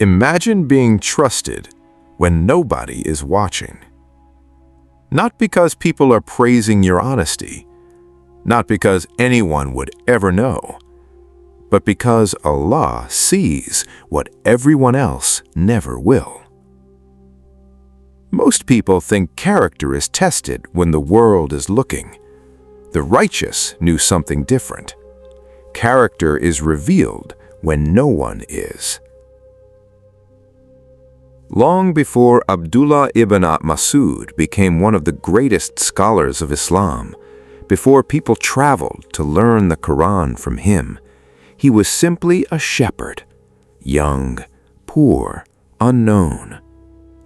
Imagine being trusted when nobody is watching. Not because people are praising your honesty, not because anyone would ever know, but because Allah sees what everyone else never will. Most people think character is tested when the world is looking. The righteous knew something different. Character is revealed when no one is. Long before Abdullah ibn Mas'ud became one of the greatest scholars of Islam, before people traveled to learn the Qur'an from him, he was simply a shepherd, young, poor, unknown.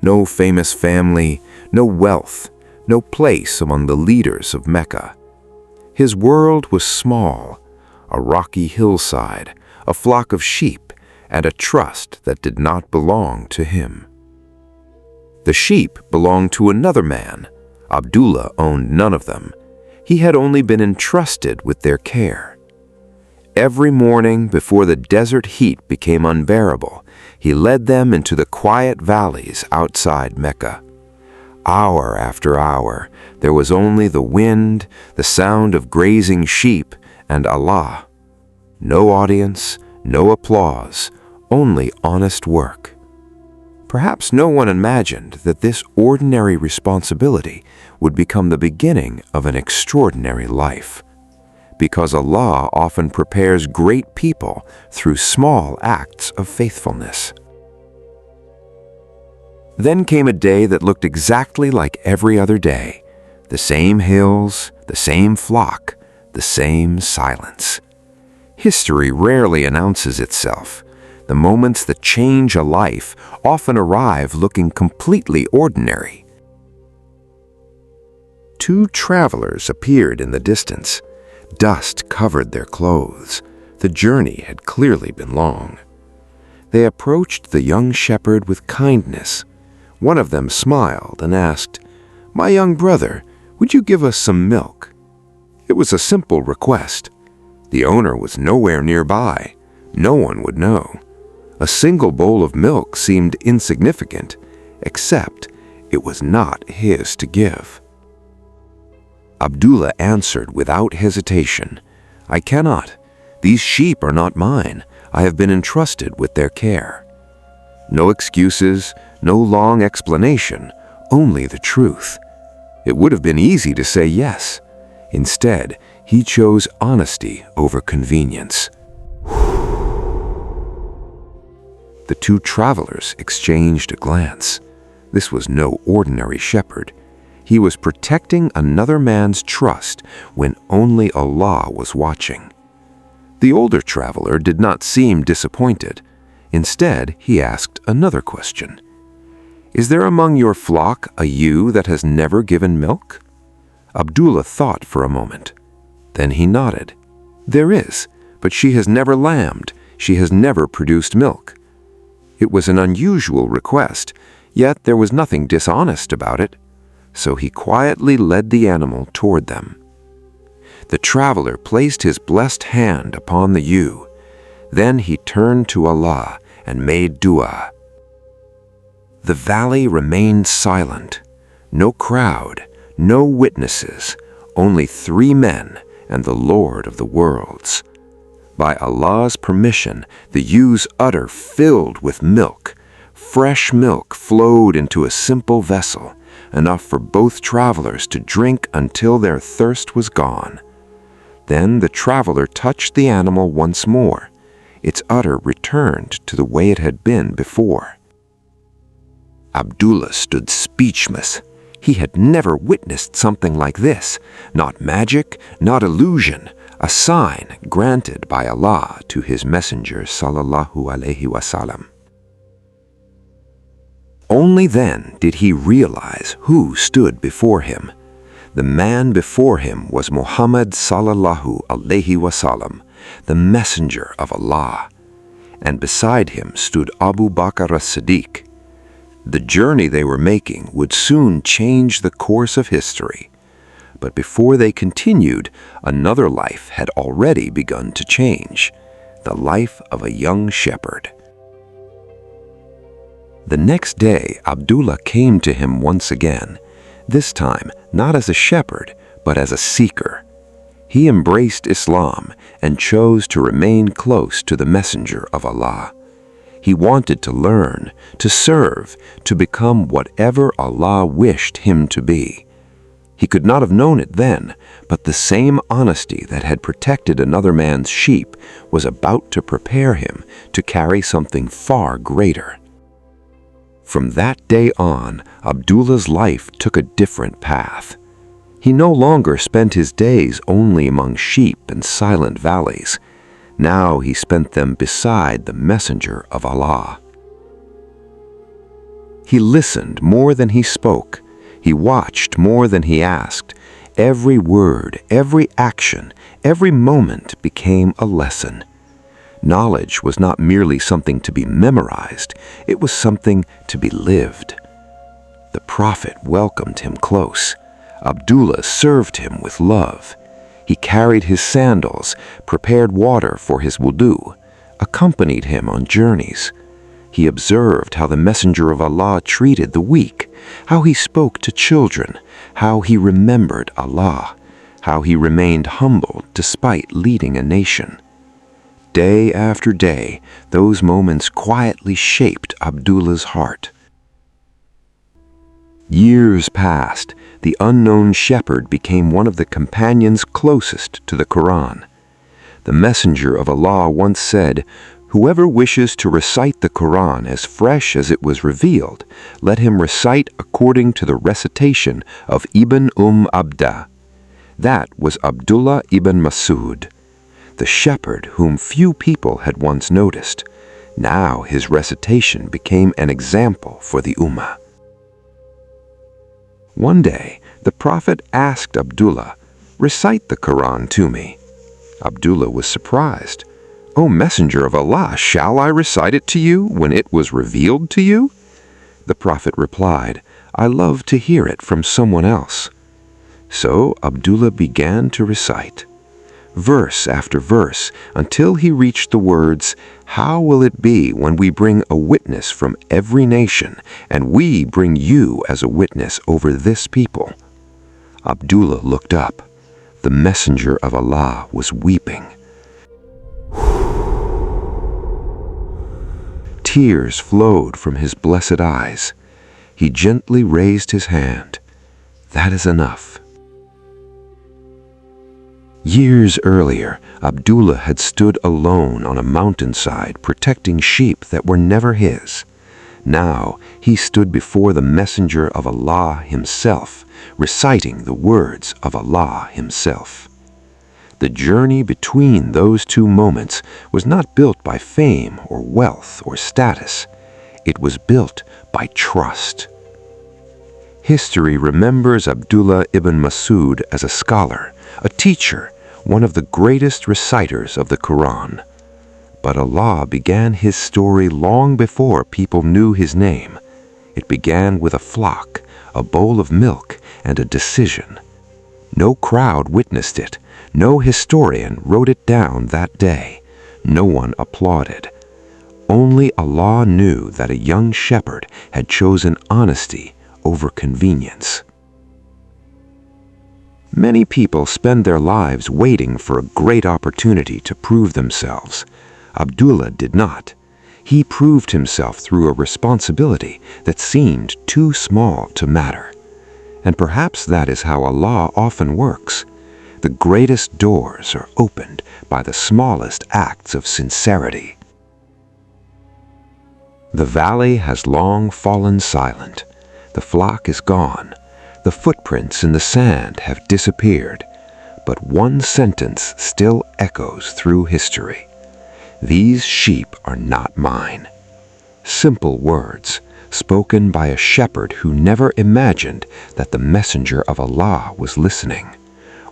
No famous family, no wealth, no place among the leaders of Mecca. His world was small, a rocky hillside, a flock of sheep, and a trust that did not belong to him. The sheep belonged to another man. Abdullah owned none of them. He had only been entrusted with their care. Every morning, before the desert heat became unbearable, he led them into the quiet valleys outside Mecca. Hour after hour, there was only the wind, the sound of grazing sheep, and Allah. No audience, no applause, only honest work. Perhaps no one imagined that this ordinary responsibility would become the beginning of an extraordinary life, because Allah often prepares great people through small acts of faithfulness. Then came a day that looked exactly like every other day. The same hills, the same flock, the same silence. History rarely announces itself. The moments that change a life often arrive looking completely ordinary. Two travelers appeared in the distance. Dust covered their clothes. The journey had clearly been long. They approached the young shepherd with kindness. One of them smiled and asked, "My young brother, would you give us some milk?" It was a simple request. The owner was nowhere nearby. No one would know. A single bowl of milk seemed insignificant, except it was not his to give. Abdullah answered without hesitation, "I cannot. These sheep are not mine. I have been entrusted with their care." No excuses, no long explanation, only the truth. It would have been easy to say yes. Instead, he chose honesty over convenience. The two travelers exchanged a glance. This was no ordinary shepherd. He was protecting another man's trust when only Allah was watching. The older traveler did not seem disappointed. Instead, he asked another question. "Is there among your flock a ewe that has never given milk?" Abdullah thought for a moment. Then he nodded. "There is, but she has never lambed. She has never produced milk." It was an unusual request, yet there was nothing dishonest about it. So he quietly led the animal toward them. The traveler placed his blessed hand upon the ewe. Then he turned to Allah and made dua. The valley remained silent. No crowd, no witnesses, only 3 men and the Lord of the worlds. By Allah's permission, the ewe's udder filled with milk. Fresh milk flowed into a simple vessel, enough for both travelers to drink until their thirst was gone. Then the traveler touched the animal once more. Its udder returned to the way it had been before. Abdullah stood speechless. He had never witnessed something like this. Not magic, not illusion, a sign granted by Allah to His Messenger sallallahu alaihi wasallam. Only then did he realize who stood before him. The man before him was Muhammad sallallahu alaihi wasallam, the messenger of Allah, and beside him stood Abu Bakr as-Siddiq. The journey they were making would soon change the course of history. But before they continued, another life had already begun to change, the life of a young shepherd. The next day, Abdullah came to him once again, this time not as a shepherd, but as a seeker. He embraced Islam and chose to remain close to the Messenger of Allah. He wanted to learn, to serve, to become whatever Allah wished him to be. He could not have known it then, but the same honesty that had protected another man's sheep was about to prepare him to carry something far greater. From that day on, Abdullah's life took a different path. He no longer spent his days only among sheep and silent valleys. Now he spent them beside the Messenger of Allah. He listened more than he spoke. He watched more than he asked. Every word, every action, every moment became a lesson. Knowledge was not merely something to be memorized, it was something to be lived. The Prophet welcomed him close. Abdullah served him with love. He carried his sandals, prepared water for his wudu, accompanied him on journeys. He observed how the Messenger of Allah treated the weak, how he spoke to children, how he remembered Allah, how he remained humble despite leading a nation. Day after day, those moments quietly shaped Abdullah's heart. Years passed. The unknown shepherd became one of the companions closest to the Qur'an. The Messenger of Allah once said, "Whoever wishes to recite the Qur'an as fresh as it was revealed, let him recite according to the recitation of Ibn Abda." That was Abdullah ibn Mas'ud, the shepherd whom few people had once noticed. Now his recitation became an example for the Ummah. One day, the Prophet asked Abdullah, "Recite the Qur'an to me." Abdullah was surprised. "O Messenger of Allah, shall I recite it to you when it was revealed to you?" The Prophet replied, "I love to hear it from someone else." So Abdullah began to recite, verse after verse, until he reached the words, "How will it be when we bring a witness from every nation, and we bring you as a witness over this people?" Abdullah looked up. The Messenger of Allah was weeping. Tears flowed from his blessed eyes. He gently raised his hand. "That is enough." Years earlier, Abdullah had stood alone on a mountainside protecting sheep that were never his. Now he stood before the Messenger of Allah himself, reciting the words of Allah himself. The journey between those two moments was not built by fame or wealth or status. It was built by trust. History remembers Abdullah ibn Mas'ud as a scholar, a teacher, one of the greatest reciters of the Qur'an. But Allah began his story long before people knew his name. It began with a flock, a bowl of milk, and a decision. No crowd witnessed it. No historian wrote it down that day. No one applauded. Only Allah knew that a young shepherd had chosen honesty over convenience. Many people spend their lives waiting for a great opportunity to prove themselves. Abdullah did not. He proved himself through a responsibility that seemed too small to matter. And perhaps that is how Allah often works. The greatest doors are opened by the smallest acts of sincerity. The valley has long fallen silent. The flock is gone. The footprints in the sand have disappeared. But one sentence still echoes through history. "These sheep are not mine." Simple words, spoken by a shepherd who never imagined that the Messenger of Allah was listening,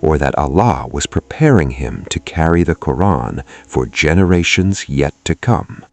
or that Allah was preparing him to carry the Qur'an for generations yet to come.